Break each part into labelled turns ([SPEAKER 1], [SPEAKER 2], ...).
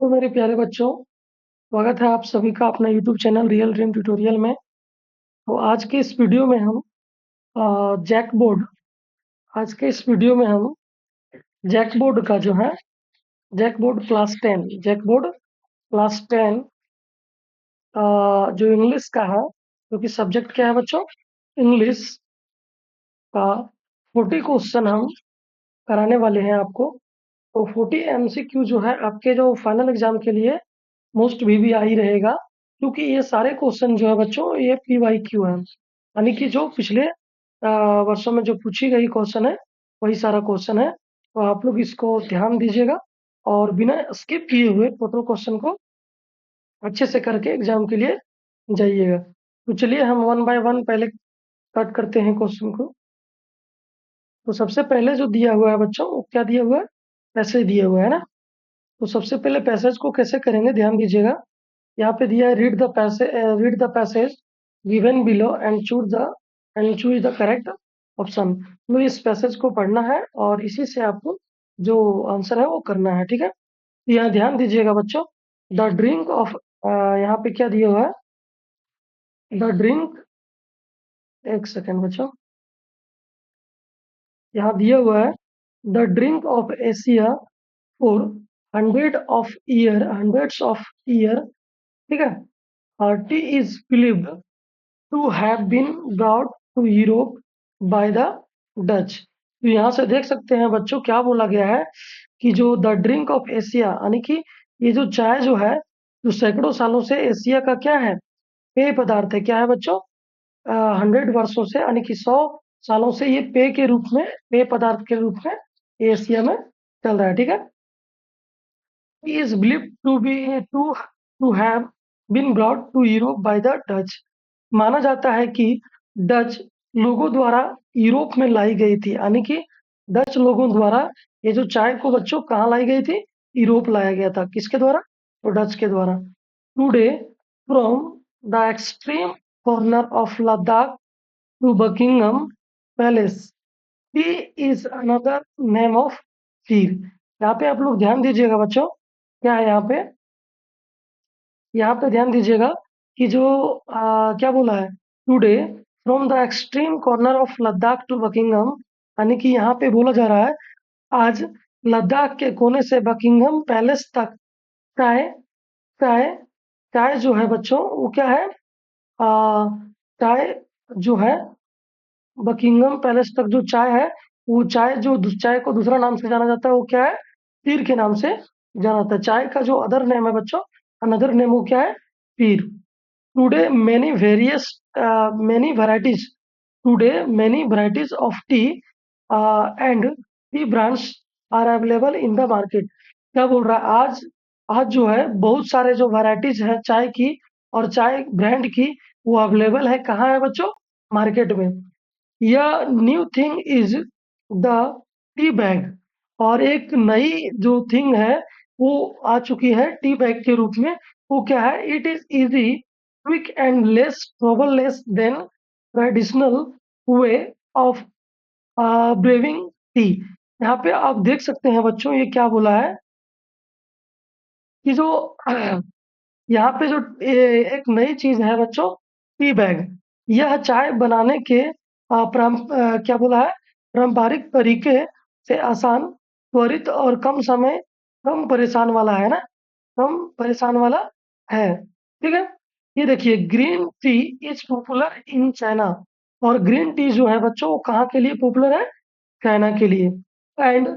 [SPEAKER 1] तो मेरे प्यारे बच्चों, स्वागत है आप सभी का अपना YouTube channel real dream tutorial में। तो आज के इस वीडियो में हम जैकबोर्ड आज के इस वीडियो में हम जैकबोर्ड का जो है जैकबोर्ड क्लास 10 जो इंग्लिश का है, क्योंकि सब्जेक्ट क्या है बच्चों, इंग्लिश का 40 क्वेश्चन हम कराने वाले हैं आपको। तो 40 MCQ जो है आपके जो फाइनल एग्जाम के लिए मोस्ट VVI रहेगा, क्योंकि ये सारे क्वेश्चन जो है बच्चों ये PYQ है, यानी कि जो पिछले वर्षों में जो पूछी गई क्वेश्चन है वही सारा क्वेश्चन है। तो आप लोग इसको ध्यान दीजिएगा और बिना स्किप किए हुए टोटल क्वेश्चन को अच्छे से करके एग्जाम के लिए जाइएगा। तो चलिए हम वन बाय वन पहले स्टार्ट करते हैं क्वेश्चन को। तो सबसे पहले जो दिया हुआ है बच्चों, वो क्या दिया हुआ है, पैसेज दिया हुआ है ना। तो सबसे पहले पैसेज को कैसे करेंगे ध्यान दीजिएगा। यहाँ पे दिया है read the passage given below and choose the correct option. तो इस पैसेज को पढ़ना है और इसी से आपको जो आंसर है वो करना है, ठीक है। तो यहाँ ध्यान दीजिएगा बच्चों, द ड्रिंक ऑफ, यहाँ पे क्या दिया हुआ है, द ड्रिंक, एक सेकेंड बच्चों, यहाँ दिया हुआ है the drink of Asia for hundreds of year, ठीक है। Tea is believed to have been brought to Europe by the Dutch. तो यहाँ से देख सकते हैं बच्चों क्या बोला गया है कि जो द ड्रिंक ऑफ एशिया, यानी कि ये जो चाय जो है, जो सैकड़ों सालों से एशिया का क्या है, पेय पदार्थ है। क्या है बच्चों, 100 वर्षों से, यानी कि 100 सालों से ये पेय पदार्थ के रूप में एशिया में चल रहा है, ठीक है। Is believed to have been brought to Europe by the Dutch. माना जाता है कि डच लोगों द्वारा यूरोप में लाई गई थी, यानी कि डच लोगों द्वारा ये जो चाय को बच्चों कहाँ लाई गई थी, यूरोप लाया गया था। किसके द्वारा, तो डच के द्वारा। Today from the extreme corner of Ladakh to Buckingham Palace, tea is another name of fear. यहाँ पे आप लोग ध्यान दीजिएगा बच्चों, क्या है यहाँ पे ध्यान दीजिएगा कि जो क्या बोला है, today from the extreme corner of Ladakh to Buckingham, यानी कि यहाँ पे बोला जा रहा है आज लद्दाख के कोने से बकिंगम पैलेस तक चाय चाय चाय जो है बच्चों वो क्या है, चाय जो है बकिंगम पैलेस तक जो चाय है, वो चाय को दूसरा नाम से जाना जाता है, वो क्या है, पीर के नाम से जाना जाता है। चाय का जो अदर नेम है बच्चों, अनदर नेम वो क्या है, पीर। Today many varieties of tea and tea brands are available in the market। क्या बोल रहा है, आज जो है बहुत सारे जो वैरायटीज है चाय की और चाय ब्रांड की, वो अवेलेबल है कहाँ है बच्चों, मार्केट में। यह new thing is the tea bag, और एक नई जो थिंग है वो आ चुकी है टी बैग के रूप में। वो क्या है, it is easy quick and less troubleless than traditional way of brewing tea. यहाँ पे आप देख सकते हैं बच्चों, ये क्या बोला है कि जो यहाँ पे जो एक नई चीज है बच्चों, टी बैग। यह चाय बनाने के क्या बोला है, पारंपरिक तरीके से आसान, त्वरित और कम परेशान वाला है ना, कम परेशान वाला है, ठीक है। ये देखिए, green tea is popular in China, और ग्रीन टी जो है बच्चों वो कहाँ के लिए पॉपुलर है, चाइना के लिए। एंड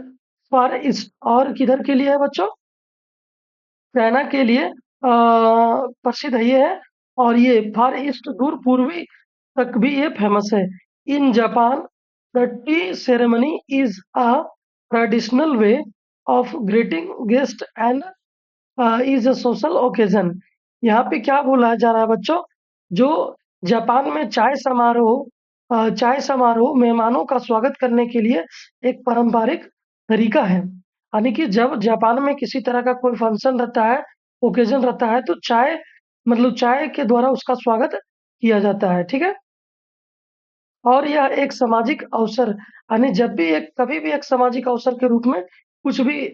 [SPEAKER 1] फॉर ईस्ट, और किधर के लिए है बच्चों, चाइना के लिए प्रसिद्ध है ये है। और ये फार ईस्ट, दूर पूर्वी तक भी ये फेमस है। In Japan the T ceremony is a traditional way of greeting guest and is a social occasion. यहाँ पे क्या बोला जा रहा है बच्चों, जो जापान में चाय समारोह मेहमानों का स्वागत करने के लिए एक पारंपरिक तरीका है। यानी कि जब जापान में किसी तरह का कोई फंक्शन रहता है, ओकेजन रहता है, तो चाय के द्वारा उसका स्वागत किया जाता है, ठीक है। और यह एक सामाजिक अवसर, यानी जब भी एक कभी भी एक सामाजिक अवसर के रूप में कुछ भी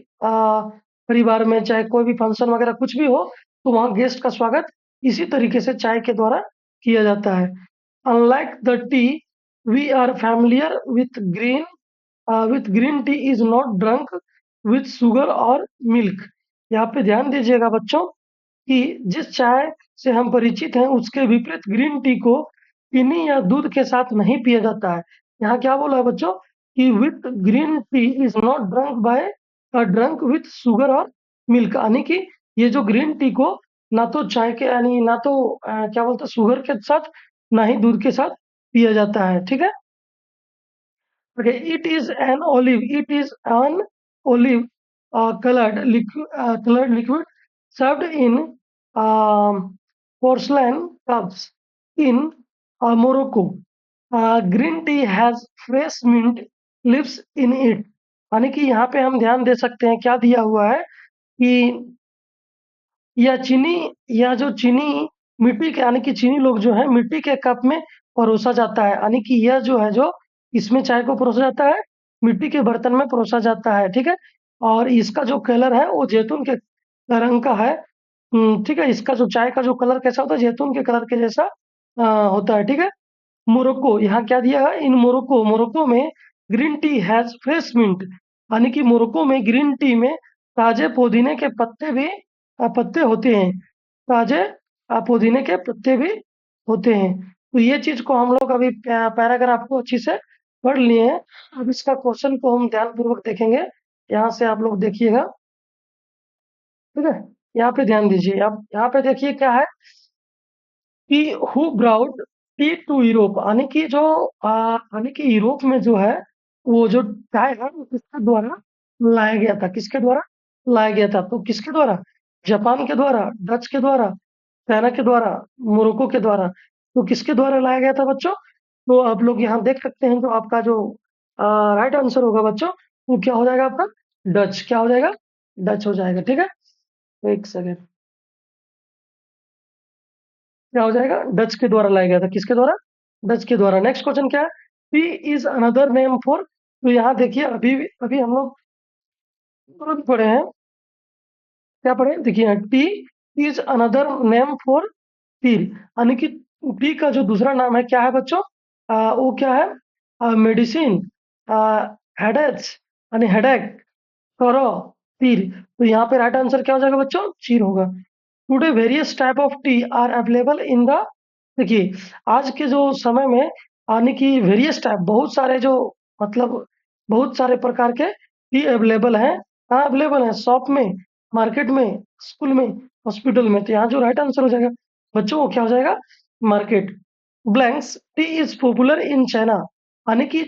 [SPEAKER 1] परिवार में चाहे कोई भी फंक्शन वगैरह कुछ भी हो, तो वहाँ गेस्ट का स्वागत इसी तरीके से चाय के द्वारा किया जाता है। Unlike the tea, we are familiar with green tea is not drunk with sugar और मिल्क। यहाँ पे ध्यान दीजिएगा बच्चों कि जिस चाय से हम परिचित हैं उसके विपरीत ग्रीन टी को चीनी या दूध के साथ नहीं पिया जाता है। यहाँ क्या बोला है बच्चों कि with green tea is not drunk with sugar और मिल्क, यानी कि ये जो ग्रीन टी को ना तो चाय के यानी ना तो क्या बोलते हैं शुगर के साथ ना ही दूध के साथ पिया जाता है। ठीक है। Okay, it is an olive colored liquid served in porcelain cups in Morocco. Green tea has fresh mint leaves in it. यानी कि यहाँ पे हम ध्यान दे सकते हैं क्या दिया हुआ है कि या चीनी या जो चीनी मिट्टी के यानी कि चीनी लोग जो है मिट्टी के कप में परोसा जाता है, यानी कि यह जो है जो इसमें चाय को परोसा जाता है मिट्टी के बर्तन में परोसा जाता है। ठीक है। और इसका जो कलर है वो जैतून के रंग का है। ठीक है। इसका जो चाय का जो कलर कैसा होता है जैतून के कलर के जैसा होता है। ठीक है। मोरक्को, यहाँ क्या दिया है इन मोरक्को मोरक्को में green tea has fresh mint, यानी कि मोरक्को में ग्रीन टी में ताजे पुदीने के पत्ते भी पत्ते होते हैं। ताजे पुदीने के पत्ते भी होते हैं। तो ये चीज को हम लोग अभी पैराग्राफ को अच्छी से पढ़ लिए हैं। अब इसका क्वेश्चन को हम ध्यानपूर्वक देखेंगे। यहाँ से आप लोग देखिएगा। ठीक है। यहाँ पे ध्यान दीजिए। आप यहाँ पे देखिए क्या है कि who brought tea to Europe, यानी कि जो यानी कि यूरोप में जो है वो जो चाय है वो किसके द्वारा लाया गया था, किसके द्वारा लाया गया था, तो किसके द्वारा, जापान के द्वारा, डच के द्वारा, चाइना के द्वारा, मोरक्को के द्वारा। तो किसके द्वारा लाया गया था बच्चों, तो आप लोग यहाँ देख सकते हैं जो आपका जो राइट आंसर होगा बच्चों वो क्या हो जाएगा आपका, डच, क्या हो जाएगा, डच हो जाएगा। ठीक है। एक सेकेंड, क्या हो जाएगा, डच के द्वारा लाया गया था, किसके द्वारा, डच के द्वारा। नेक्स्ट क्वेश्चन क्या है, tea is another name for, तो यहाँ देखिए अभी अभी हम लोग तुरंत पढ़े हैं, क्या पढ़े, देखिए T is another name for तीर, यानी कि टी का जो दूसरा नाम है क्या है बच्चों, वो क्या है, मेडिसिन, हेडेक, यानी हेडेक, करो, तीर। तो यहाँ पे राइट आंसर क्या हो जाएगा बच्चों, चीर होगा। Today various type of T R available in the, देखिए आज के जो समय में यानी कि वेरियस टाइप बहुत सारे जो मतलब बहुत सारे प्रकार के टी अवेलेबल हैं। कहाँ अवेलेबल है, शॉप में, मार्केट में, स्कूल में, हॉस्पिटल में। तो यहाँ जो राइट आंसर हो जाएगा बच्चों वो क्या हो जाएगा, market. Blanks T is popular in China, यानी कि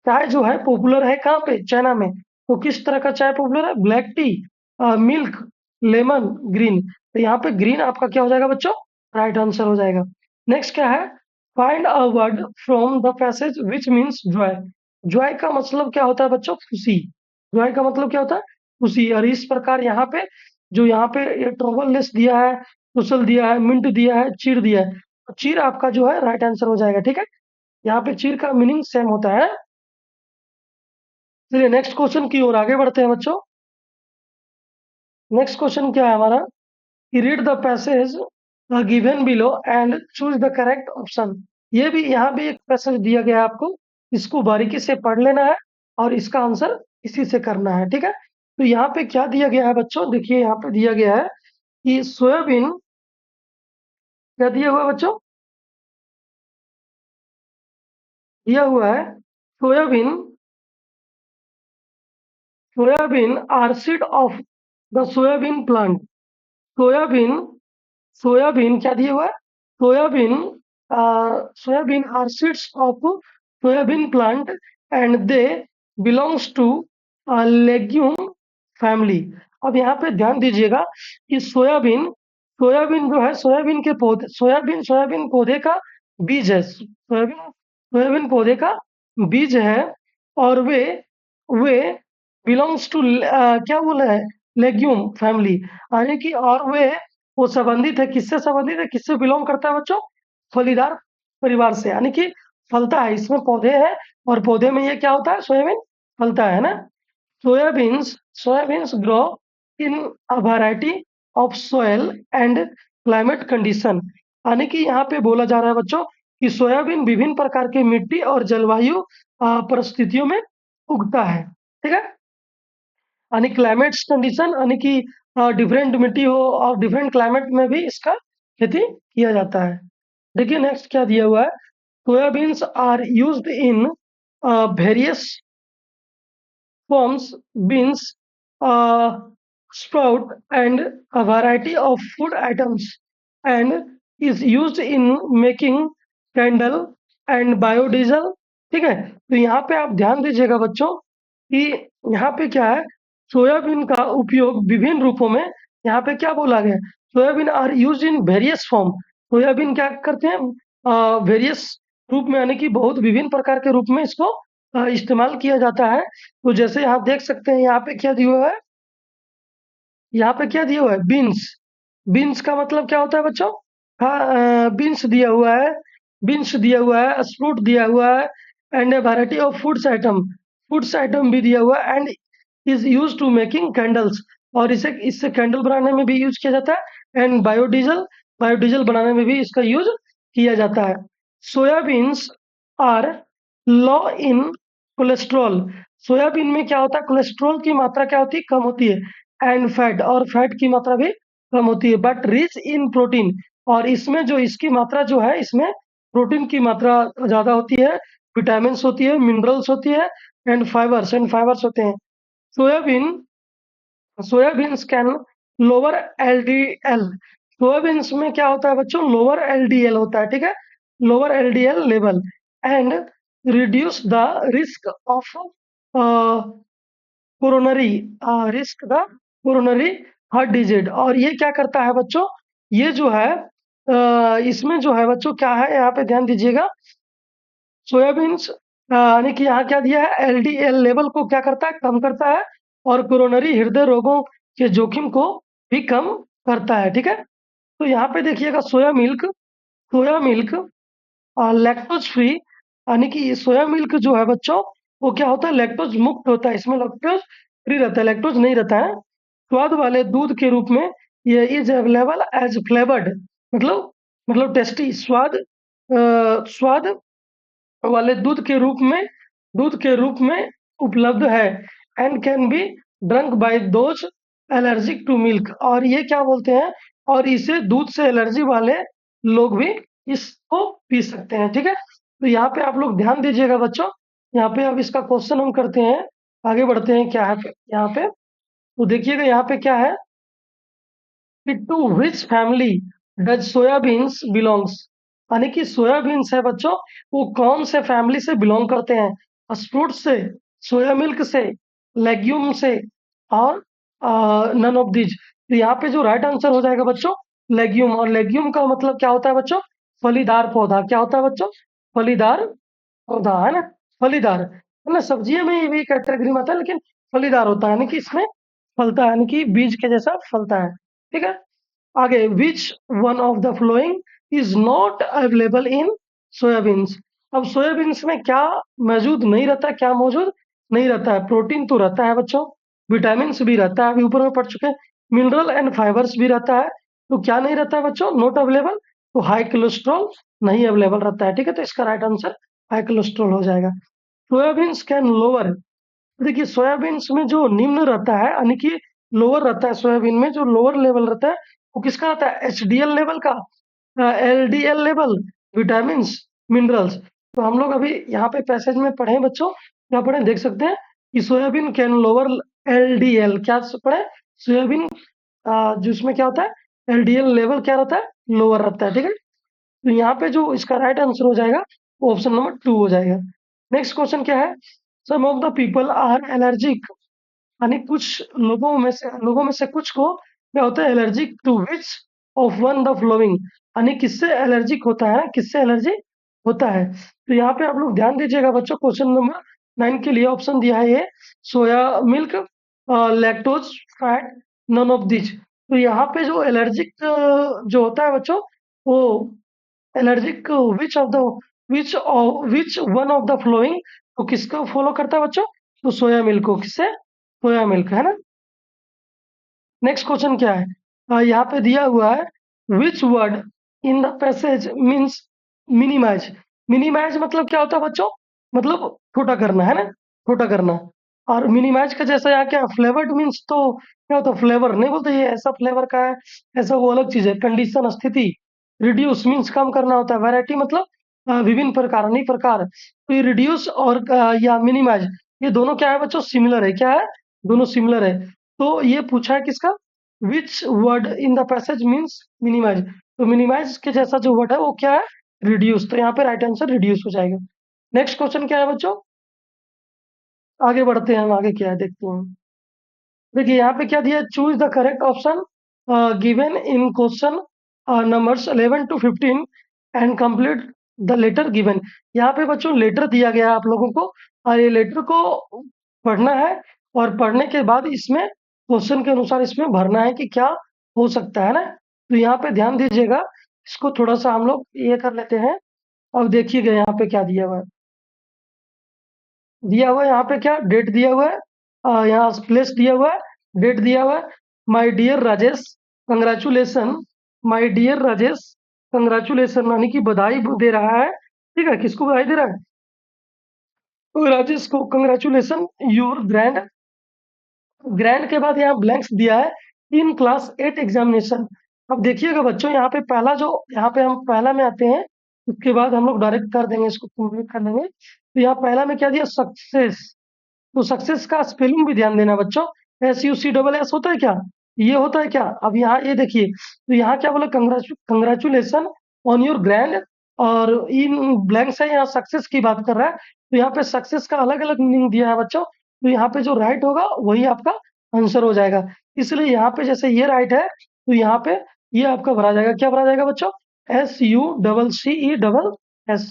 [SPEAKER 1] चाय जो है पॉपुलर है कहाँ पे, चाइना में। तो किस तरह का चाय पॉपुलर है, black T, milk, lemon, green. तो यहाँ पे ग्रीन आपका क्या हो जाएगा बच्चों, राइट आंसर हो जाएगा। नेक्स्ट क्या है, find a word from the passage which means Joy. Joy का मतलब क्या होता है बच्चों, खुशी। जॉय का मतलब क्या होता है, खुशी। और इस प्रकार यहाँ पे जो यहाँ पे ये ट्रबल लेस दिया है, कुशल दिया है, मिंट दिया है, चीर दिया है, तो चीर आपका जो है राइट आंसर हो जाएगा। ठीक है। यहाँ पे चीर का मीनिंग सेम होता है। चलिए नेक्स्ट क्वेश्चन की ओर आगे बढ़ते हैं बच्चों। नेक्स्ट क्वेश्चन क्या है हमारा, कि read the passage given below and choose the correct option. ये भी यहाँ भी एक पैसेज दिया गया है आपको, इसको बारीकी से पढ़ लेना है और इसका आंसर इसी से करना है। ठीक है। तो यहाँ पे क्या दिया गया है बच्चों, देखिए यहाँ पे दिया गया है कि सोयाबीन, क्या दिया हुआ है बच्चों, दिया हुआ है soybean, soybean are seed of the soybean plant. Soybean, soybean क्या दिया हुआ है, soybean, soybean are seeds of soybean plant and they belongs to legume family. अब यहाँ पे ध्यान दीजिएगा कि सोयाबीन, सोयाबीन जो है सोयाबीन के पौधे, सोयाबीन सोयाबीन पौधे का बीज है, सोयाबीन सोयाबीन पौधे का बीज है। और वे बिलोंग्स टू क्या बोला है, लेग्यूम फैमिली, यानी कि और वे वो संबंधित है, किससे संबंधित है, किससे बिलोंग करता है बच्चों, फलीदार परिवार से, यानी कि फलता है, इसमें पौधे हैं और पौधे में ये क्या होता है, सोयाबीन फलता है ना। Soya beans, soya beans grow in a variety of soil and climate condition. यानी कि यहाँ पे बोला जा रहा है बच्चों कि सोयाबीन विभिन्न प्रकार की मिट्टी और जलवायु परिस्थितियों में उगता है। ठीक है, यानी क्लाइमेट कंडीशन यानी कि डिफरेंट मिट्टी हो और डिफरेंट क्लाइमेट में भी इसका खेती किया जाता है। देखिए नेक्स्ट क्या दिया हुआ है, soybeans are used in various forms, beans, sprout, and a variety of food items, and is used in making candle and biodiesel। ठीक है, तो यहाँ पे आप ध्यान दीजिएगा बच्चों कि यहाँ पे क्या है, सोयाबीन का उपयोग विभिन्न रूपों में, यहाँ पे क्या बोला गया, soybean are use in various form. Soybean क्या करते हैं, वेरियस रूप में यानी कि बहुत विभिन्न प्रकार के रूप में इसको इस्तेमाल किया जाता है। तो जैसे आप देख सकते हैं यहाँ पे क्या दिया हुआ है, यहाँ पे क्या दिया हुआ है, बीन्स। बीन्स का मतलब क्या होता है बच्चों, हाँ, बीन्स दिया हुआ है, बीन्स दिया हुआ है, स्प्रूट दिया हुआ है, and a variety of foods item भी दिया हुआ है, and is use to making candles, और इसे इससे कैंडल बनाने में भी यूज किया जाता है, एंड बायोडीजल बनाने में भी इसका यूज किया जाता है। Soybeans are low in cholesterol. Soybean में क्या होता है, कोलेस्ट्रॉल की मात्रा क्या होती है, कम होती है, एंड फैट, और फैट की मात्रा भी कम होती है, बट रिच इन प्रोटीन, और इसमें जो इसकी मात्रा जो है, इसमें प्रोटीन की मात्रा ज्यादा होती है, विटामिन्स होती है, मिनरल्स होती है, एंड फाइबर्स होते हैं। Soybean soya beans can lower LDL. Soya beans में क्या होता है बच्चों, लोअर एलडीएल होता है। ठीक है, lower LDL level, and reduce the risk of coronary risk the coronary heart disease. और ये क्या करता है बच्चों, ये जो है इसमें जो है बच्चों क्या है, यहाँ पे ध्यान दीजिएगा, सोयाबीन्स यानी कि यहाँ क्या दिया है, एलडीएल लेवल को क्या करता है, कम करता है, और कोरोनरी हृदय रोगों के जोखिम को भी कम करता है। ठीक है, तो यहाँ पे देखिएगा सोया मिल्क लैक्टोज फ्री, यानी कि सोया मिल्क जो है बच्चों, वो क्या होता है, लैक्टोज मुक्त होता है, इसमें लैक्टोज फ्री रहता है, लैक्टोज नहीं रहता है। स्वाद वाले दूध के रूप में ये इज अवेलेबल एज फ्लेवर्ड, मतलब टेस्टी स्वाद वाले दूध के रूप में उपलब्ध है, and can be drunk by those allergic to milk. और ये क्या बोलते हैं, और इसे दूध से एलर्जी वाले लोग भी इसको पी सकते हैं। ठीक है, तो यहाँ पे आप लोग ध्यान दीजिएगा बच्चों, यहाँ पे अब इसका क्वेश्चन हम करते हैं, आगे बढ़ते हैं, क्या है यहाँ पे, तो देखिएगा यहाँ पे क्या है कि to which family does soybeans belongs. यानी कि सोयाबीन्स है बच्चों, वो कौन से फैमिली से बिलोंग करते हैं, स्प्रूट से, सोया मिल्क से, लेग्यूम से, और नन ऑफ दीज। तो यहाँ पे जो राइट आंसर हो जाएगा बच्चों, लेग्यूम। और लेग्यूम का मतलब क्या होता है बच्चों, फलीदार पौधा। क्या होता है बच्चों, फलीदार पौधा, है ना, फलीदार, है ना, सब्जियों में ये भी कैटेगरी में आता है, लेकिन फलीदार होता है, यानी कि इसमें फलता है, यानी कि बीज के जैसा फलता है। ठीक है, आगे, which one of the following is not available in soya beans. अब सोयाबीन्स में क्या मौजूद नहीं रहता, क्या मौजूद नहीं रहता है, प्रोटीन तो रहता है बच्चों, विटामिन भी रहता है, अभी ऊपर में पढ़ चुके हैं, मिनरल एंड फाइबर्स भी रहता है, तो क्या नहीं रहता है बच्चों, नॉट अवेलेबल, तो हाई कोलेस्ट्रॉल नहीं अवेलेबल रहता है। ठीक है, तो इसका राइट आंसर हाई कोलेस्ट्रॉल हो जाएगा। सोयाबीन्स कैन लोअर, देखिए सोयाबीन्स में जो निम्न रहता है, यानी कि लोअर रहता है, सोयाबीन में जो लोअर लेवल रहता है, वो किसका रहता है, एचडीएल लेवल का, एलडीएल लेवल, विटामिन्स, मिनरल्स। तो हम लोग अभी यहाँ पे पैसेज में पढ़े हैं बच्चों, क्या पढ़े देख सकते हैं कि सोयाबीन कैन लोअर एलडीएल, क्या पढ़े, सोयाबीन जिसमें क्या होता है, एलडीएल लेवल क्या रहता है, लोअर रहता है। ठीक है, तो यहाँ पे जो इसका राइट आंसर हो जाएगा, वो ऑप्शन नंबर 2 हो जाएगा। नेक्स्ट क्वेश्चन क्या है, some of the people are allergic, यानी कुछ लोगों में से कुछ को क्या होता है, allergic to which of one the following, यानी किससे एलर्जिक होता है, किससे एलर्जी होता है। तो यहाँ पे आप लोग ध्यान दीजिएगा बच्चों, क्वेश्चन नंबर 9 के लिए ऑप्शन दिया है ये, soya milk, lactose, fat, none of this. तो यहाँ पे जो एलर्जिक जो होता है बच्चों, वो allergic which one of the flowing, तो किसको फॉलो करता है बच्चों, तो सोया मिल्क को, किससे, सोया मिल्क, है ना। नेक्स्ट क्वेश्चन क्या है? यहाँ पे दिया हुआ है which word in the passage means minimise. Minimise मतलब क्या होता है बच्चों? मतलब छोटा करना, है ना? छोटा करना। और मिनिमाइज का जैसा यहाँ क्या फ्लेवर्ड मीन्स, तो क्या होता है? फ्लेवर नहीं बोलते, ये ऐसा फ्लेवर का है, ऐसा वो अलग चीज है। कंडीशन स्थिति। रिड्यूस मीन्स कम करना होता है। वैरायटी मतलब विभिन्न प्रकार, अनेक प्रकार। तो ये रिड्यूस और या मिनिमाइज, ये दोनों क्या है बच्चों? सिमिलर है। क्या है? दोनों सिमिलर है। तो ये पूछा है किसका? Which word in the passage means minimise. तो मिनिमाइज के जैसा जो वर्ड है वो क्या है? रिड्यूस। तो यहाँ पे राइट आंसर रिड्यूस हो जाएगा। नेक्स्ट क्वेश्चन क्या है बच्चों? आगे बढ़ते हैं हम, आगे क्या है देखते हैं। देखिए यहाँ पे क्या दिया है? Choose the correct option given in question numbers 11 to 15 and complete the letter given. यहाँ पे बच्चों लेटर दिया गया है आप लोगों को, और ये लेटर को पढ़ना है, और पढ़ने के बाद इसमें क्वेश्चन के अनुसार इसमें भरना है कि क्या हो सकता है ना। तो यहाँ पे ध्यान दीजिएगा, इसको थोड़ा सा हम लोग ये कर लेते हैं। अब देखिएगा यहाँ पे क्या दिया हुआ है। दिया हुआ है यहाँ पे क्या डेट दिया हुआ है, यहाँ प्लेस दिया हुआ है, डेट दिया हुआ है। My dear Rajesh congratulation. My dear Rajesh congratulation यानी कि बधाई दे रहा है। ठीक है, किसको बधाई दे रहा है? तो राजेश को कंग्रेचुलेशन योर ग्रैंड। ग्रैंड के बाद यहाँ ब्लैंक्स दिया है इन क्लास 8 एग्जामिनेशन। अब देखिएगा बच्चों, यहाँ पे पहला जो, यहाँ पे हम पहला में आते हैं, उसके बाद हम लोग डायरेक्ट कर देंगे, इसको कंप्लीट कर लेंगे। तो यहाँ पहला में क्या दिया? सक्सेस। तो सक्सेस का स्पेलिंग भी ध्यान देना बच्चों। SUCSS होता है क्या? ये होता है क्या? अब यहाँ ये देखिए, तो यहाँ क्या बोला? कंग्रेचुलेशन ऑन योर ग्रैंड, और इन ब्लैंक्स है, यहाँ सक्सेस की बात कर रहा है। तो यहाँ पे सक्सेस का अलग अलग मीनिंग दिया है बच्चों। तो यहाँ पे जो राइट होगा वही आपका आंसर हो जाएगा। इसलिए यहाँ पे जैसे ये राइट है, तो यहाँ पे ये आपका भरा जाएगा। क्या भरा जाएगा बच्चों? SUCCESS,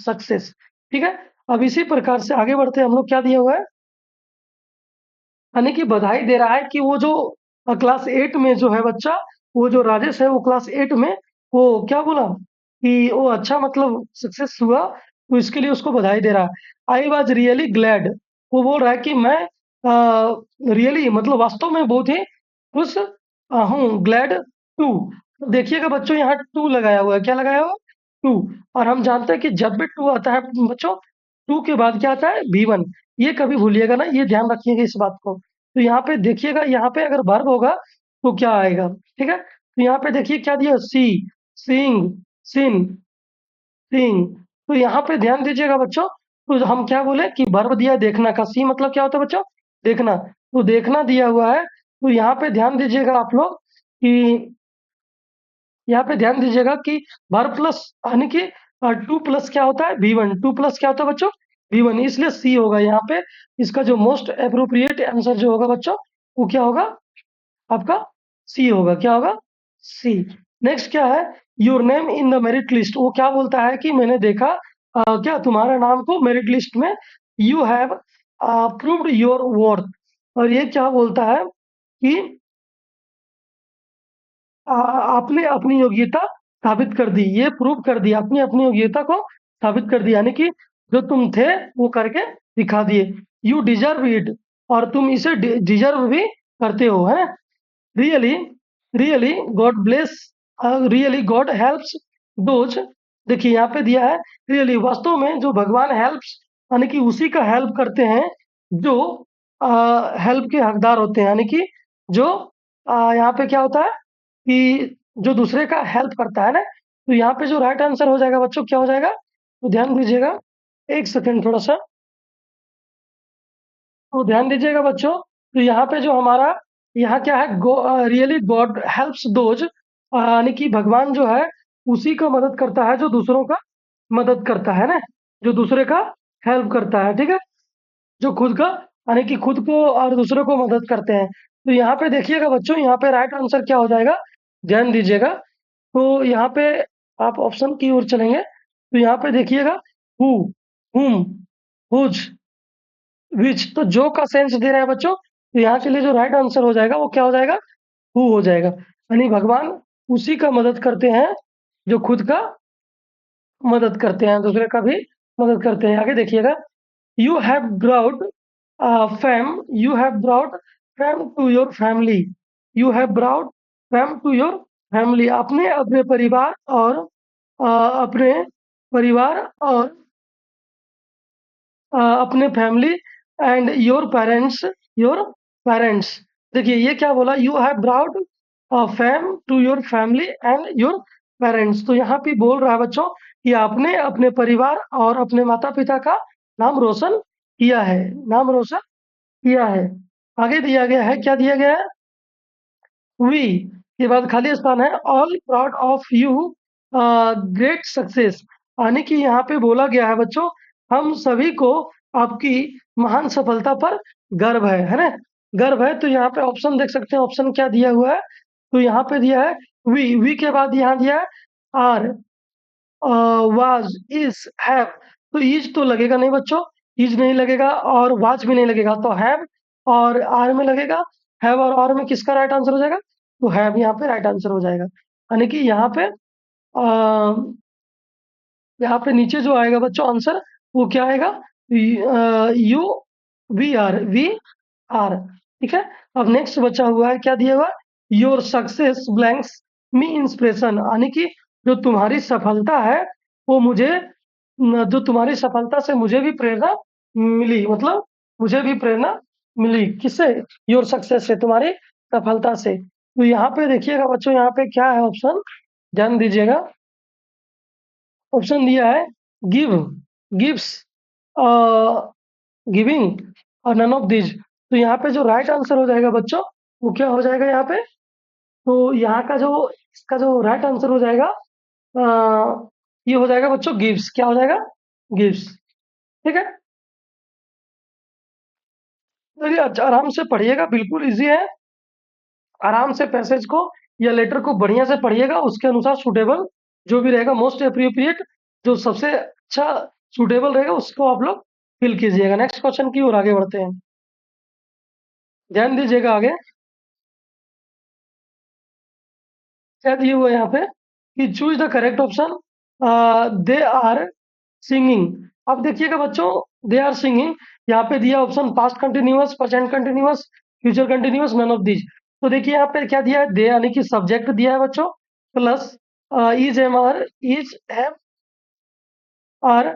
[SPEAKER 1] success. ठीक है। अब इसी प्रकार से आगे बढ़ते हैं हम लोग। क्या दिया हुआ है? यानी कि बधाई दे रहा है कि वो जो क्लास 8 में जो है बच्चा, वो जो राजेश है वो क्लास 8 में, वो क्या बोला कि वो अच्छा मतलब सक्सेस हुआ, तो इसके लिए उसको बधाई दे रहा है। I was really glad. वो बोल रहा है कि मैं रियली मतलब वास्तव में बहुत ही खुश हूँ। Glad to. देखिएगा बच्चों, यहाँ टू लगाया हुआ है। क्या लगाया हुआ? टू। और हम जानते हैं कि जब भी टू आता है बच्चों, टू के बाद क्या आता है? V1। ये कभी भूलिएगा ना, ये ध्यान रखिएगा इस बात को। तो यहाँ पे देखिएगा, यहाँ पे अगर वर्ब होगा तो क्या आएगा? ठीक है। तो यहाँ पे देखिए क्या दिया? सी, सिंग, सिन, सिंग। तो यहाँ पे ध्यान दीजिएगा बच्चों। तो हम क्या बोले कि वर्ब दिया है देखना का। सी मतलब क्या होता है बच्चों? देखना। तो देखना दिया हुआ है। तो यहाँ पे ध्यान दीजिएगा आप लोग कि यहाँ पे ध्यान दीजिएगा कि वर्ब प्लस यानी कि टू प्लस क्या होता है? V1। टू प्लस क्या होता है बच्चों? V1। इसलिए सी होगा यहाँ पे। इसका जो मोस्ट अप्रोप्रिएट आंसर जो होगा बच्चों, वो क्या होगा? आपका सी होगा। क्या होगा? सी। नेक्स्ट क्या है? Your name in the merit list. वो क्या बोलता है कि मैंने देखा क्या तुम्हारा नाम को मेरिट लिस्ट में, you have proved your worth. और ये क्या बोलता है कि आपने अपनी योग्यता साबित कर दी। ये प्रूव कर दिया, अपनी अपनी योग्यता को साबित कर दिया, यानी कि जो तुम थे वो करके दिखा दिए। You deserve it. और तुम इसे डिजर्व भी करते हो, है। Really, really God bless, really God helps those. देखिए यहाँ पे दिया है रियली, वास्तव में जो भगवान हेल्प्स यानी कि उसी का हेल्प करते हैं जो हेल्प के हकदार होते हैं। यानी कि जो यहाँ पे क्या होता है कि जो दूसरे का हेल्प करता है ना। तो यहाँ पे जो राइट आंसर हो जाएगा बच्चों, क्या हो जाएगा? तो ध्यान दीजिएगा, एक सेकेंड थोड़ा सा। तो ध्यान दीजिएगा बच्चों, तो यहाँ पे जो हमारा, यहाँ क्या है? रियली गॉड हेल्प्स दोज, यानी कि भगवान जो है उसी का मदद करता है जो दूसरों का मदद करता है ना, जो दूसरे का हेल्प करता है। ठीक है। जो खुद का यानी कि खुद को और दूसरों को मदद करते हैं। तो यहाँ पे देखिएगा बच्चों, यहाँ पे राइट आंसर क्या हो जाएगा? ध्यान दीजिएगा। तो यहाँ पे आप ऑप्शन की ओर चलेंगे, तो यहाँ पे देखिएगा हु, हुम, हुज, विच। तो जो का सेंस दे रहा है बच्चों, तो यहाँ के लिए जो राइट आंसर हो जाएगा वो क्या हो जाएगा? हु हो जाएगा। यानी भगवान उसी का मदद करते हैं जो खुद का मदद करते हैं, दूसरे का भी मदद करते हैं। आगे देखिएगा, you have brought fame, you have brought fame to your family. You have brought fame to your family. अपने अपने परिवार और अपने परिवार और अपने फैमिली एंड योर पेरेंट्स। देखिए ये क्या बोला, you have brought fame to your family and your parents. तो यहाँ पे बोल रहा है बच्चों कि आपने अपने परिवार और अपने माता पिता का नाम रोशन किया है, नाम रोशन किया है। आगे दिया गया है, क्या दिया गया है, वी के बाद खाली स्थान है, all proud of you great success. यानी कि यहाँ पे बोला गया है बच्चों, हम सभी को आपकी महान सफलता पर गर्व है ना, गर्व है। तो यहाँ पे ऑप्शन देख सकते हैं, ऑप्शन क्या दिया हुआ है, तो यहाँ पे दिया है वी के बाद यहाँ दिया है आर, वाज, इज, हैव। तो इज तो लगेगा नहीं बच्चों, इज नहीं लगेगा और वाज भी नहीं लगेगा, तो हैव और आर में लगेगा। हैव और आर में किसका राइट आंसर हो जाएगा, तो हैव यहाँ पे राइट आंसर हो जाएगा। यानी कि यहाँ पे नीचे जो आएगा बच्चों आंसर, वो क्या आएगा, यू वी आर। ठीक है। अब नेक्स्ट बचा हुआ है, क्या दिया हुआ, your success blanks me inspiration. यानी कि जो तुम्हारी सफलता है वो मुझे जो तुम्हारी सफलता से मुझे भी प्रेरणा मिली, मतलब मुझे भी प्रेरणा मिली, किससे, योर सक्सेस से, तुम्हारी सफलता से। तो यहाँ पे देखिएगा बच्चों, यहाँ पे क्या है ऑप्शन, ध्यान दीजिएगा। ऑप्शन दिया है गिव, गिव्स, गिविंग और नन ऑफ दिस। तो यहाँ पे जो राइट आंसर हो जाएगा बच्चों, वो क्या हो जाएगा यहाँ पे, तो यहाँ का जो इसका जो राइट आंसर हो जाएगा, ये हो जाएगा बच्चों गिव्स। क्या हो जाएगा, गिव्स। ठीक है। चलिए अच्छा, आराम से पढ़िएगा, बिल्कुल इजी है। आराम से पैसेज को या लेटर को बढ़िया से पढ़िएगा, उसके अनुसार सुटेबल जो भी रहेगा, मोस्ट अप्रोप्रिएट जो सबसे अच्छा सुटेबल रहेगा उसको आप लोग फिल कीजिएगा। नेक्स्ट क्वेश्चन की ओर आगे बढ़ते हैं, ध्यान दीजिएगा आगे क्या दिए हुआ है यहाँ पे, कि choose the correct option, they are singing. अब देखिएगा बच्चों, दे आर सिंगिंग, यहाँ पे दिया option past continuous, present continuous, future continuous, none of these. तो देखिए यहाँ पे क्या दिया है, दे यानी कि सब्जेक्ट दिया है बच्चों, plus is M R, is M R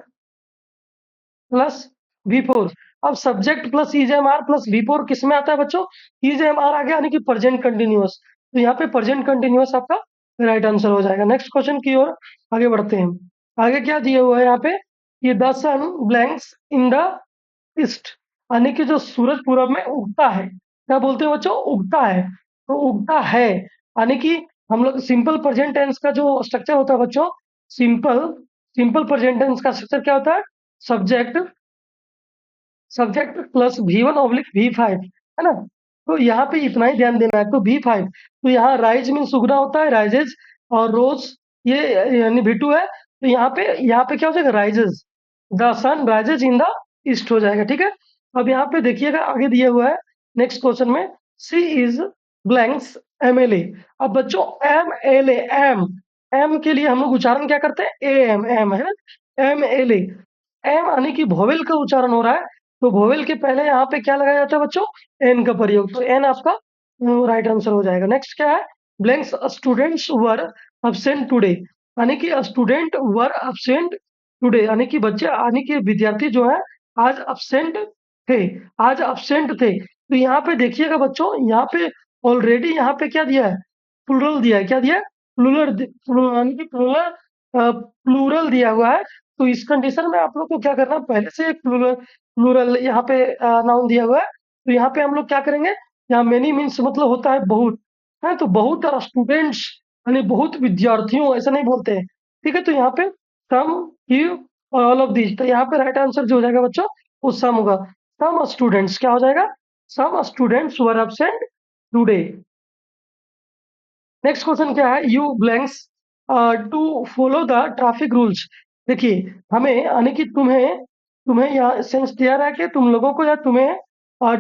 [SPEAKER 1] plus V four. अब subject plus is M R plus V four किस में आता है बच्चों, इज एम आर आ गया, यानी कि प्रेजेंट कंटिन्यूअस। तो यहाँ पे प्रेजेंट कंटिन्यूअस आपका राइट आंसर हो जाएगा। नेक्स्ट क्वेश्चन की ओर आगे बढ़ते हैं। आगे क्या दिया हुआ है यहाँ पे, ये the sun blanks in the east. यानी कि जो सूरज पूरब में उगता है, क्या बोलते हैं बच्चों, उगता है। तो उगता है यानी कि हम लोग सिंपल प्रेजेंट टेंस का जो स्ट्रक्चर होता है बच्चों, सिंपल सिंपल प्रेजेंट टेंस का स्ट्रक्चर क्या होता है, सब्जेक्ट, सब्जेक्ट प्लस V1/V5 है ना। तो यहाँ पे इतना ही ध्यान देना है। तो V5, तो यहाँ राइज मीन्स उगना होता है, राइजेज, और रोज ये यानी V2 है। तो यहाँ पे क्या हो जाएगा, rises, the sun rises in the east हो जाएगा। ठीक है। अब यहाँ पे देखिएगा आगे दिया हुआ है नेक्स्ट क्वेश्चन में, सी इज ब्लैंक्स MLA। अब बच्चों MLA, एम के लिए हम लोग उच्चारण क्या करते हैं, AM, एम है ना, MLA। एम यानी कि वोवेल का उच्चारण हो रहा है, तो वोवेल के पहले यहाँ पे क्या लगाया जाता है बच्चों, एन का प्रयोग। तो एन आपका राइट आंसर हो जाएगा। नेक्स्ट क्या है, blanks students were absent today. यानी कि स्टूडेंट वर अब्सेंट टुडे, यानी कि बच्चे, यानी कि विद्यार्थी जो है आज अब्सेंट थे, आज अब्सेंट थे। तो यहाँ पे देखिएगा बच्चों, यहाँ पे ऑलरेडी यहाँ पे क्या दिया है, प्लूरल दिया है। क्या दिया है, प्लूरल, यानी कि प्लूरल दिया हुआ है। तो इस कंडीशन में आप लोग को क्या करना है, पहले से एक प्लूरल प्लूरल यहाँ पे नाउन दिया हुआ है। तो यहाँ पे हम लोग क्या करेंगे, यहाँ मेनी मीन्स मतलब होता है बहुत, है तो बहुत स्टूडेंट्स यानी बहुत विद्यार्थियों, ऐसा नहीं बोलते हैं। ठीक है। तो यहाँ पे सम, फ्यू और ऑल ऑफ दीज। तो यहाँ पे राइट आंसर जो हो जाएगा बच्चों, वो सम होगा। सम स्टूडेंट्स क्या हो जाएगा, some students were absent today. Next question क्या है, you blanks to follow the traffic rules. देखिए हमें यानी कि तुम्हें तुम्हें यहाँ सेंस दिया रहा है कि तुम लोगों को या तुम्हें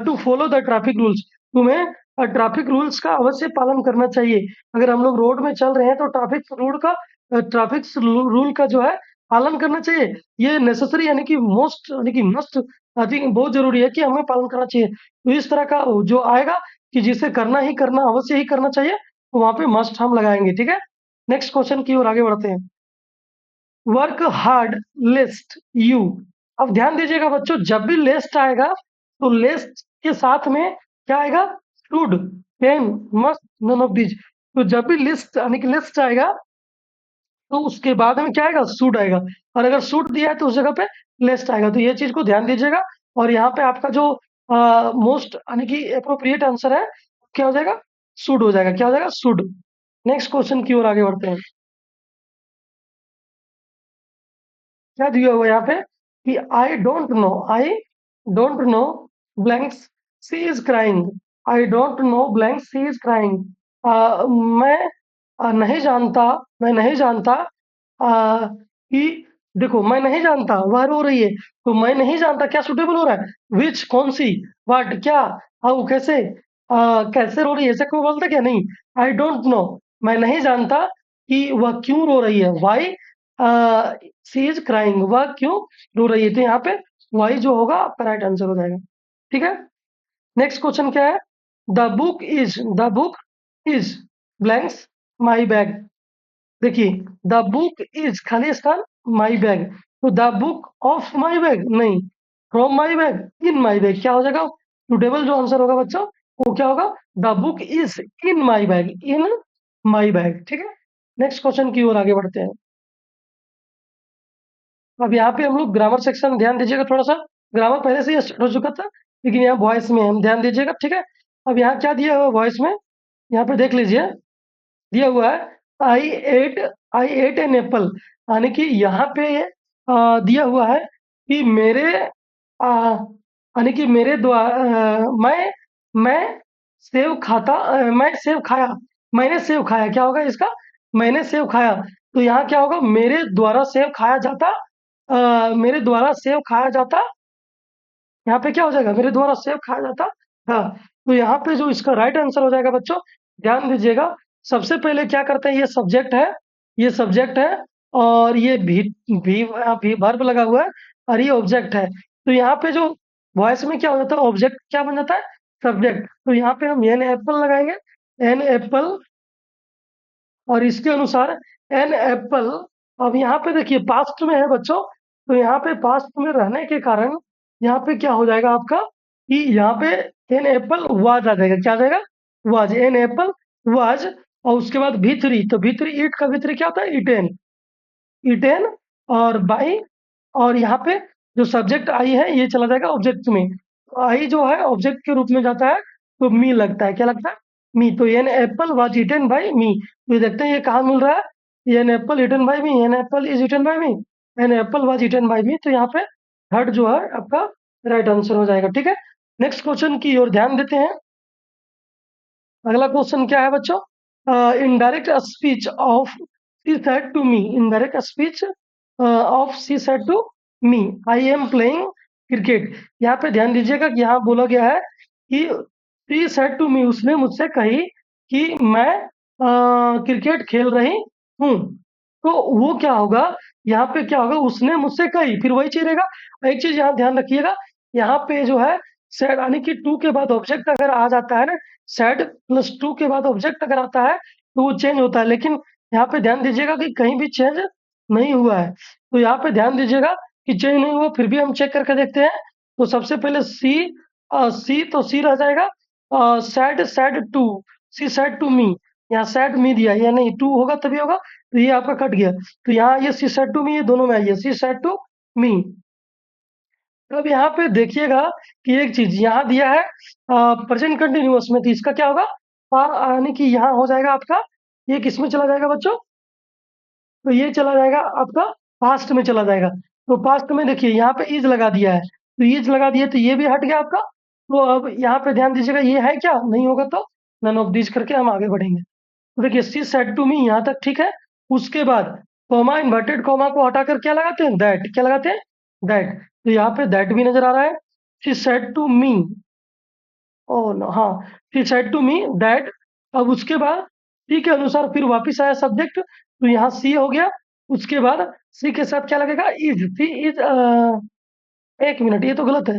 [SPEAKER 1] to follow the traffic rules, तुम्हें ट्रैफिक रूल्स का अवश्य पालन करना चाहिए। अगर हम लोग रोड में चल रहे हैं तो ट्रैफिक रूल का जो है पालन करना चाहिए। ये नेसेसरी यानी कि मोस्ट यानी कि मस्ट, आई थिंक बहुत जरूरी है कि हमें पालन करना चाहिए। तो इस तरह का जो आएगा कि जिसे करना ही करना, अवश्य ही करना चाहिए, तो वहाँ पे मस्ट हम लगाएँगे, ठीक है? नेक्स्ट क्वेश्चन की ओर आगे बढ़ते हैं। Work hard list you. अब ध्यान दीजिएगा बच्चों, जब भी लिस्ट आएगा तो लिस्ट के साथ में क्या आएगा? Should, can, must, none of these. तो जब भी लिस्ट यानी कि लिस्ट आएगा तो उसके बाद में क्या आएगा? शुड आएगा। और अगर शुड दिया है तो उस जगह पे लिस्ट आएगा। तो ये चीज को ध्यान दीजिएगा। और यहाँ पे आपका जो मोस्ट यानी कि अप्रोप्रिएट आंसर है, क्या हो जाएगा? शुड हो जाएगा। क्या हो जाएगा? शुड। नेक्स्ट क्वेश्चन की ओर आगे बढ़ते हैं। क्या दिया हुआ है यहाँ पे कि I don't know blanks she is crying. I don't know blank she is crying. मैं नहीं जानता, मैं नहीं जानता कि देखो, मैं नहीं जानता वह रो रही है। तो मैं नहीं जानता क्या सुटेबल हो रहा है? विच, कौन सी, व्हाट, क्या, हाउ, कैसे, कैसे रो रही है, ऐसे क्यों बोलते क्या? नहीं, आई डोंट नो, मैं नहीं जानता कि वह क्यों रो रही है। वाई सी इज क्राइंग, वह क्यों रो रही है। तो यहाँ पे वाई जो होगा आपका राइट आंसर हो जाएगा, ठीक है? नेक्स्ट क्वेश्चन क्या है? The book is blanks my bag. देखिए, द बुक इज खाली स्थान, माई बैग। तो the book of my bag नहीं, from my bag, in my bag. क्या हो जाएगा? सुटेबल जो आंसर होगा बच्चों, वो क्या होगा? The book is in my bag, in my bag, ठीक है? नेक्स्ट क्वेश्चन की ओर आगे बढ़ते हैं। अब यहाँ पे हम लोग ग्रामर सेक्शन ध्यान दीजिएगा थोड़ा सा। ग्रामर पहले से ही स्टार्ट हो चुका था, लेकिन यहाँ वॉइस में हम ध्यान दीजिएगा, ठीक है? अब यहाँ क्या दिया हुआ है वॉइस में, यहाँ पे देख लीजिए। दिया हुआ है आई eight I eight an apple. यानी कि यहाँ पे दिया हुआ है कि मेरे यानी कि मेरे द्वारा मैं सेव खाता, मैं सेव खाया, मैंने सेव खाया। क्या होगा इसका? मैंने सेव खाया। तो यहाँ क्या होगा? मेरे द्वारा सेव खाया जाता, मेरे द्वारा सेव खाया जाता। यहाँ पे क्या हो जाएगा? मेरे द्वारा सेव खाया जाता। हाँ, तो यहाँ पे जो इसका राइट आंसर हो जाएगा बच्चों, ध्यान दीजिएगा। सबसे पहले क्या करते हैं? ये सब्जेक्ट है, ये सब्जेक्ट है, और ये भी वर्ब लगा हुआ है, और ये ऑब्जेक्ट है। तो यहाँ पे जो वॉइस में क्या हो जाता है? ऑब्जेक्ट क्या बन जाता है? सब्जेक्ट। तो यहाँ पे हम एन एप्पल लगाएंगे, एन एप्पल, और इसके अनुसार एन एप्पल। अब यहाँ पे देखिए पास्ट में है बच्चों, तो यहाँ पे पास्ट में रहने के कारण यहाँ पे क्या हो जाएगा आपका कि यहाँ पे एन एप्पल वाज आ जाएगा। क्या आ जाएगा? Was, an apple was. और उसके बाद भी थ्री, तो भी थ्री, ईट का भी थ्री क्या होता है? Eaten, eaten. और बाई, और यहाँ पे जो सब्जेक्ट आई है ये चला जाएगा ऑब्जेक्ट में। आई जो है ऑब्जेक्ट के रूप में जाता है, तो मी लगता है। क्या लगता है? मी। तो an apple was eaten by me. तो ये देखते हैं ये कहाँ मिल रहा है? An apple eaten by me, an apple is eaten by me, an apple was eaten by me. तो यहाँ पे थर्ड जो है आपका राइट आंसर हो जाएगा, ठीक है? नेक्स्ट क्वेश्चन की ओर ध्यान देते हैं। अगला क्वेश्चन क्या है बच्चों? Indirect speech of she said to me, indirect speech of she said to me, I am playing cricket. यहाँ पे ध्यान दीजिएगा कि यहाँ बोला गया है कि सी सेड टू मी, उसने मुझसे कही कि मैं क्रिकेट खेल रही हूँ। तो वो क्या होगा? यहाँ पे क्या होगा? उसने मुझसे कही, फिर वही चीज रहेगा। एक चीज यहाँ ध्यान रखिएगा, यहाँ पे जो है सेड यानी कि टू के बाद ऑब्जेक्ट अगर आ जाता है ना, सेड प्लस टू के बाद ऑब्जेक्ट अगर आता है तो वो चेंज होता है। लेकिन यहाँ पे ध्यान दीजिएगा कि कहीं भी चेंज नहीं हुआ है। तो यहाँ पे ध्यान दीजिएगा कि चेंज नहीं हुआ, फिर भी हम चेक करके देखते हैं। तो सबसे पहले सी, तो सी रह जाएगा। Said, said to, she said to me. यहाँ सैड मी दिया या नहीं, टू होगा तभी होगा, तो ये आपका कट गया। तो यहाँ ये सी सैड टू मी, ये दोनों में आई है, सी सैड टू मी। अब यहाँ पे देखिएगा कि एक चीज यहाँ दिया है प्रेजेंट कंटिन्यूअस में, तो इसका क्या होगा? यानी कि यहाँ हो जाएगा आपका, ये किस में चला जाएगा बच्चों? तो ये चला जाएगा आपका पास्ट में चला जाएगा। तो पास्ट में देखिए यहाँ पे इज लगा दिया है, तो इज लगा दिया तो ये भी हट गया आपका। तो अब यहाँ पे ध्यान दीजिएगा, ये है क्या? नहीं होगा तो नन ऑफ दिस करके हम आगे बढ़ेंगे। तो देखिए सी सेड टू मी यहाँ तक ठीक है। उसके बाद कॉमा, इन्वर्टेड कॉमा को हटाकर क्या लगाते हैं? दैट। क्या लगाते हैं? दैट। तो यहाँ पे दैट भी नजर आ रहा है। She said to me, oh no, हाँ, she said to me that. अब उसके बाद सी के अनुसार फिर वापिस आया सब्जेक्ट, तो यहाँ सी हो गया। उसके बाद सी के साथ क्या लगेगा? Is, she is. एक मिनट, ये तो गलत है।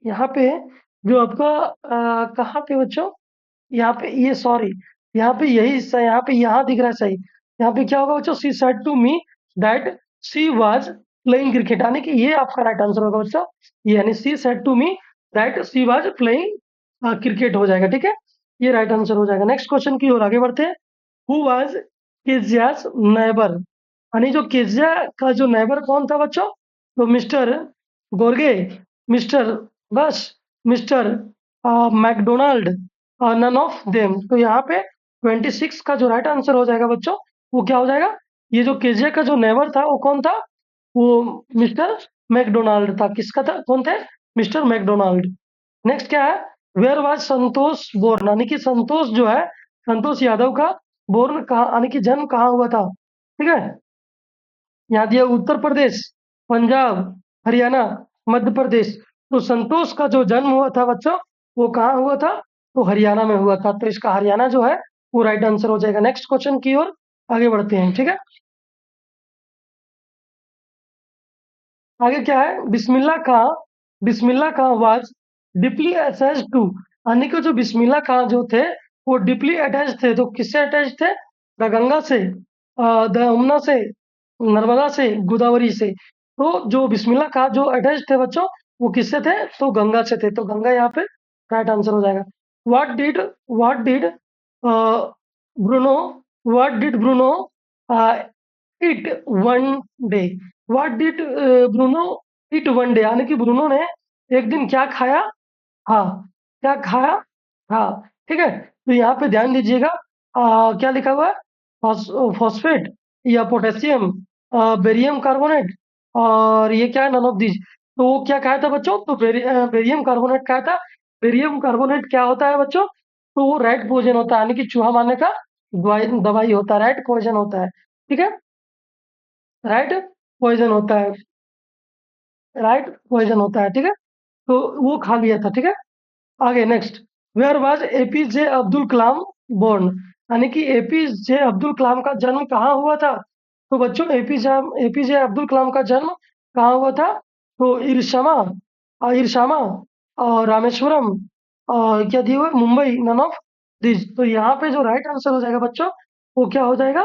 [SPEAKER 1] यहाँ पे जो आपका कहाँ पे बच्चों? यहाँ पे ये सॉरी, यहाँ पे यही हिस्सा, यहाँ पे यहाँ दिख रहा है सही। यहाँ पे क्या होगा बच्चों? She said to me that she was playing cricket, यानी कि ये आपका राइट आंसर होगा बच्चों। ये यानी she said to me that she was playing cricket हो जाएगा, ठीक है? ये राइट आंसर हो जाएगा। नेक्स्ट क्वेश्चन की ओर आगे बढ़ते हैं। हु वाज केजियास नेबर, यानी जो केजिया का जो नेबर कौन था बच्चों? तो मिस्टर गोर्गे, mister bus, mister McDonald, none of them. तो यहाँ पे 26 का जो राइट आंसर हो जाएगा बच्चों, वो क्या हो जाएगा? ये जो केजिया का जो नेबर था वो कौन था? वो मिस्टर मैकडोनाल्ड था। किसका था? कौन थे? Mister McDonald. नेक्स्ट क्या है? वेयर वाज संतोष बोर्न, यानी कि संतोष जो है, संतोष यादव का बोर्न कहाँ, यानी कि जन्म कहाँ हुआ था? ठीक है, यहाँ दिया उत्तर प्रदेश, पंजाब, हरियाणा, मध्य प्रदेश। तो संतोष का जो जन्म हुआ था बच्चों, वो कहाँ हुआ था? तो हरियाणा में हुआ था। तो इसका हरियाणा जो है वो राइट आंसर हो जाएगा। नेक्स्ट क्वेश्चन की ओर आगे बढ़ते हैं, ठीक है? आगे क्या है? बिस्मिल्लाह खां वाज डीपली अटैच टू, यानी कि जो बिस्मिल्लाह खां जो थे वो डीपली अटैच थे। तो किससे अटैच थे? द गंगा से, द यमुना से, नर्मदा से, गोदावरी से। तो जो बिस्मिल्लाह खां जो अटैच थे बच्चों, वो किससे थे? तो गंगा से थे। तो गंगा यहाँ पे राइट आंसर हो जाएगा। What did Bruno what did Bruno it one day, what did Bruno it one day, यानी कि ब्रूनो ने एक दिन क्या खाया? हाँ, क्या खाया? हाँ, ठीक है। तो यहाँ पे ध्यान दीजिएगा, क्या लिखा हुआ है? फॉस्फेट या पोटेशियम, बेरियम कार्बोनेट, और ये क्या है? None of these. तो वो क्या खाया था बच्चों? तो बेरियम कार्बोनेट खाया था। बेरियम कार्बोनेट क्या होता है बच्चों? तो वो रेड पॉइजन होता है, यानी कि चूहा मारने का दवाई दवाई होता है, रेड पॉइजन होता है, ठीक है? राइट पॉइजन होता है, राइट पॉइजन होता है, ठीक है? तो वो खा लिया था, ठीक है? आगे next, where was APJ Abdul Kalam born, यानी कि एपीजे अब्दुल कलाम का जन्म कहाँ हुआ था? तो बच्चों एपीजे अब्दुल कलाम का जन्म कहाँ हुआ था? तो इरशामा और रामेश्वरम, और क्या दिया हुआ है? Mumbai, none of this. तो यहाँ पे जो राइट आंसर हो जाएगा बच्चों, वो क्या हो जाएगा?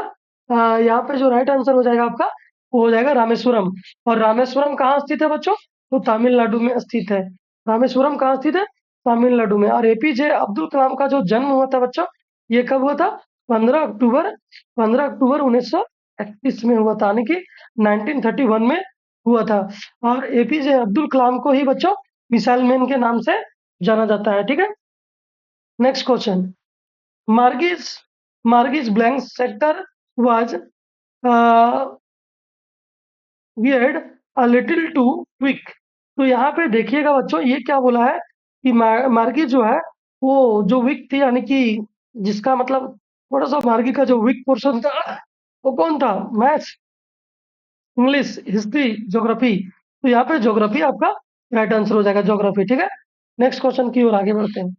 [SPEAKER 1] यहाँ पे जो राइट आंसर हो जाएगा आपका, वो हो जाएगा रामेश्वरम। और रामेश्वरम कहाँ स्थित है बच्चों? तो तमिलनाडु में स्थित है। रामेश्वरम कहाँ स्थित है? तमिलनाडु में। और एपीजे अब्दुल कलाम का जो जन्म हुआ था बच्चों, ये कब हुआ था? 15 अक्टूबर 15 अक्टूबर 1931 में हुआ था, यानी कि 1931 में हुआ था। और एपीजे अब्दुल कलाम को ही बच्चों मिसाइल मैन के नाम से जाना जाता है, ठीक है? Next question, Margie's Margie's blank sector was weird a little too quick. तो यहाँ पे देखिएगा बच्चों, ये क्या बोला है कि मार्गी जो है वो जो वीक थी, यानी कि जिसका मतलब थोड़ा सा मार्गी का जो वीक पोर्शन था, वो कौन था? Maths, English, history, geography. तो यहाँ पे ज्योग्राफी आपका राइट आंसर हो जाएगा, ज्योग्राफी, ठीक है? नेक्स्ट क्वेश्चन की ओर आगे बढ़ते हैं।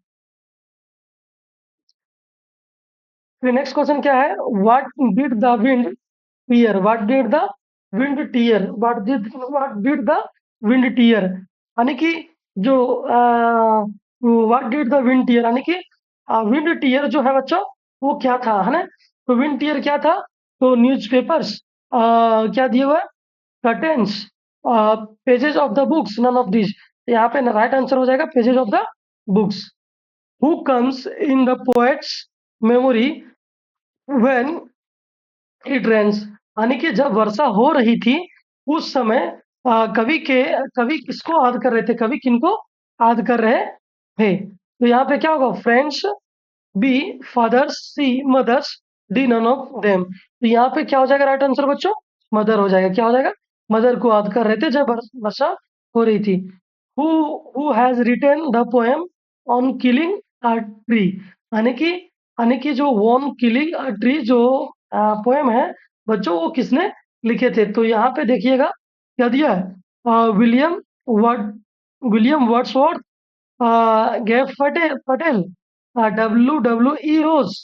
[SPEAKER 1] फिर नेक्स्ट क्वेश्चन क्या है? What did the wind tear, what did the wind tear, यानी कि जो what did the wind tear, यानी कि विंड टीयर जो है बच्चों, वो क्या था, है ना? तो विंड टीयर क्या था? तो न्यूज़पेपर्स, क्या दिया हुआ है? Curtains, pages of the books, none of this. यहाँ पे राइट आंसर हो जाएगा pages of the books. Who comes in the poet's memory when it rains, यानी कि जब वर्षा हो रही थी उस समय कवि किसको याद कर रहे थे? कवि किनको याद कर रहे थे? तो यहाँ पे क्या होगा? Friends, B fathers, C mothers, D none of them. तो यहाँ पे क्या हो जाएगा राइट आंसर बच्चों? मदर हो जाएगा। क्या हो जाएगा? मदर को याद कर रहे थे जब वर्षा हो रही थी। Who who has written the poem on killing a tree, यानी कि जो ऑन किलिंग अ ट्री जो पोएम है बच्चों, वो किसने लिखे थे? तो यहाँ पे देखिएगा क्या दिया है? William word William Wordsworth, Gieve Patel, W Rose,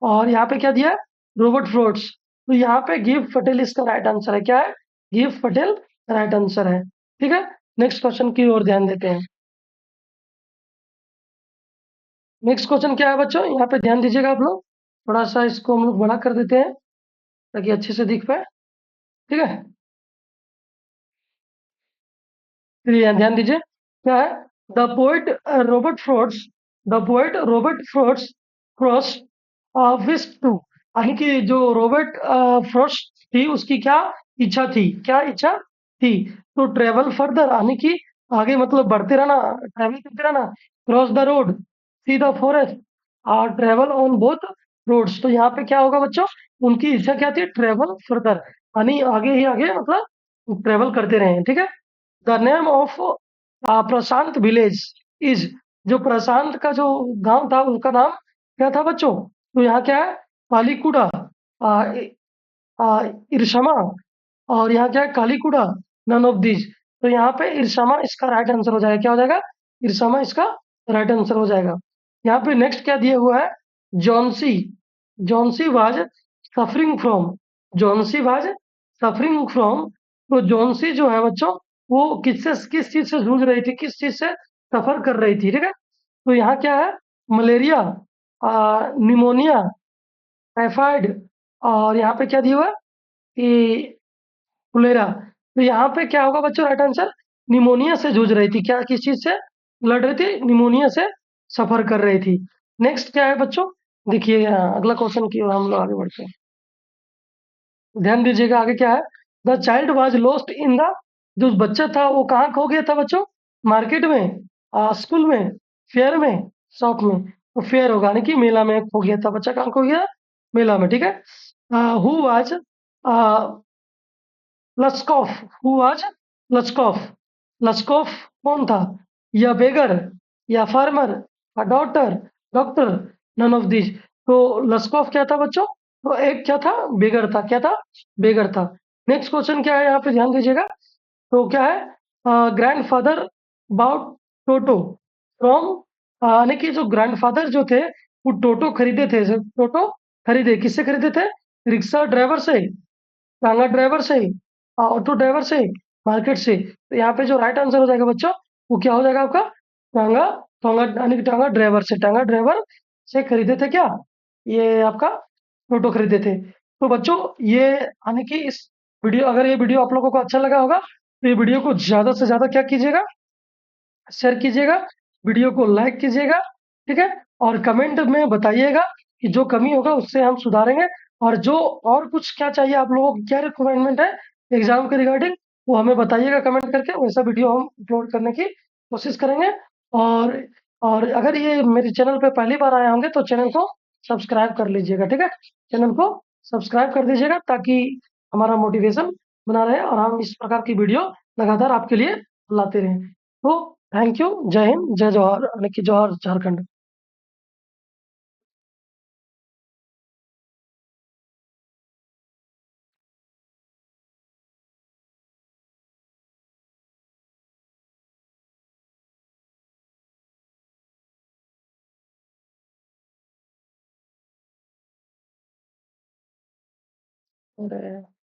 [SPEAKER 1] और यहाँ पे क्या दिया है? Robert Frost. तो यहाँ पे गिव पटेल इसका राइट आंसर है। क्या है? गिव पटेल राइट आंसर है, ठीक है? नेक्स्ट क्वेश्चन की ओर ध्यान देते हैं। नेक्स्ट क्वेश्चन क्या है बच्चों, यहाँ पे ध्यान दीजिएगा आप लोग। थोड़ा सा इसको हम लोग बड़ा कर देते हैं ताकि अच्छे से दिख पाए। ठीक है, फिर यहाँ ध्यान दीजिए क्या है। The poet Robert Frosts the poet Robert Frosts Frost wish to, यानी कि जो रॉबर्ट फ्रॉस्ट थी उसकी क्या इच्छा थी, क्या इच्छा थी, तो ट्रेवल फर्दर, यानी कि आगे मतलब बढ़ते रहना, ट्रेवल करते रहना, cross the road, see the forest, और ट्रेवल ऑन बोथ रोड्स। तो यहाँ पे क्या होगा बच्चों, उनकी इच्छा क्या थी, ट्रेवल फर्दर, यानी आगे ही आगे मतलब ट्रेवल करते रहे। ठीक है। The name of Prashant village is, जो प्रशांत का जो गांव था उसका नाम क्या था बच्चों, तो यहाँ क्या है, पालीकुड़ा, इरशमा, और यहाँ क्या है, कालीकुड़ा, नन ऑफ दिस। तो यहाँ पे इरशमा इसका राइट आंसर हो जाएगा, क्या हो जाएगा, इरशमा इसका राइट आंसर हो जाएगा। यहाँ पे नेक्स्ट क्या दिया हुआ है, Johnsy Johnsy was suffering from, Johnsy was suffering from, तो जॉन्सी जो है बच्चों वो किस चीज से जूझ रही थी, किस चीज से सफर कर रही थी। ठीक है, तो यहाँ क्या है, मलेरिया, निमोनिया, टाइफाइड, और यहाँ पे क्या दिया हुआ है कि कोलेरा। तो यहाँ पे क्या होगा बच्चों, राइट आंसर, निमोनिया से जूझ रही थी, क्या किस चीज से लड़ रही थी, निमोनिया से सफर कर रही थी। नेक्स्ट क्या है बच्चों, देखिए यहाँ अगला क्वेश्चन की ओर हम लोग आगे बढ़ते हैं। ध्यान दीजिएगा आगे क्या है, the child was lost in the, जो बच्चा था वो कहाँ खो गया था बच्चों, मार्केट में, स्कूल में, फेयर में, शॉप में। तो फेयर होगा, यानी कि मेला में खो गया था बच्चा, कहाँ खो गया, मेला में। ठीक है, who was Lushkoff, who was Lushkoff, Lushkoff कौन था, या बेगर, या फार्मर, या doctor, doctor, none of this. तो लस्कॉफ क्या था बच्चों, तो एक क्या था, बेगर था, क्या था, बेगर था। नेक्स्ट क्वेश्चन क्या है यहाँ पे ध्यान दीजिएगा, तो क्या है, ग्रैंडफादर अबाउट टोटो फ्रॉम, यानी कि जो ग्रैंडफादर जो थे वो टोटो खरीदे थे, टोटो खरीदे किससे खरीदे थे, रिक्शा ड्राइवर से, टांगा ड्राइवर से, ऑटो ड्राइवर से, मार्केट से। तो यहाँ पे जो राइट आंसर हो जाएगा बच्चों वो क्या हो जाएगा आपका, टांगा, टांगा यानी कि टांगा ड्राइवर से, टांगा ड्राइवर से खरीदे थे क्या, ये आपका टोटो खरीदे थे। तो बच्चों ये यानी कि इस वीडियो, अगर ये वीडियो आप लोगों को अच्छा लगा होगा तो ये वीडियो को ज्यादा से ज्यादा क्या कीजिएगा, शेयर कीजिएगा, वीडियो को लाइक कीजिएगा। ठीक है, और कमेंट में बताइएगा कि जो कमी होगा उससे हम सुधारेंगे, और जो और कुछ क्या चाहिए आप लोगों की क्या रिक्वायरमेंट है एग्जाम के रिगार्डिंग, वो हमें बताइएगा कमेंट करके, वैसा वीडियो हम अपलोड करने की कोशिश करेंगे। और और अगर ये मेरे चैनल पे पहली बार आए होंगे तो चैनल को सब्सक्राइब कर लीजिएगा। ठीक है, चैनल को सब्सक्राइब कर दीजिएगा ताकि हमारा मोटिवेशन बना रहे और हम इस प्रकार की वीडियो लगातार आपके लिए लाते रहें। तो थैंक यू, जय हिंद, जय जवाहर, यानी कि जवाहर झारखंड। अरे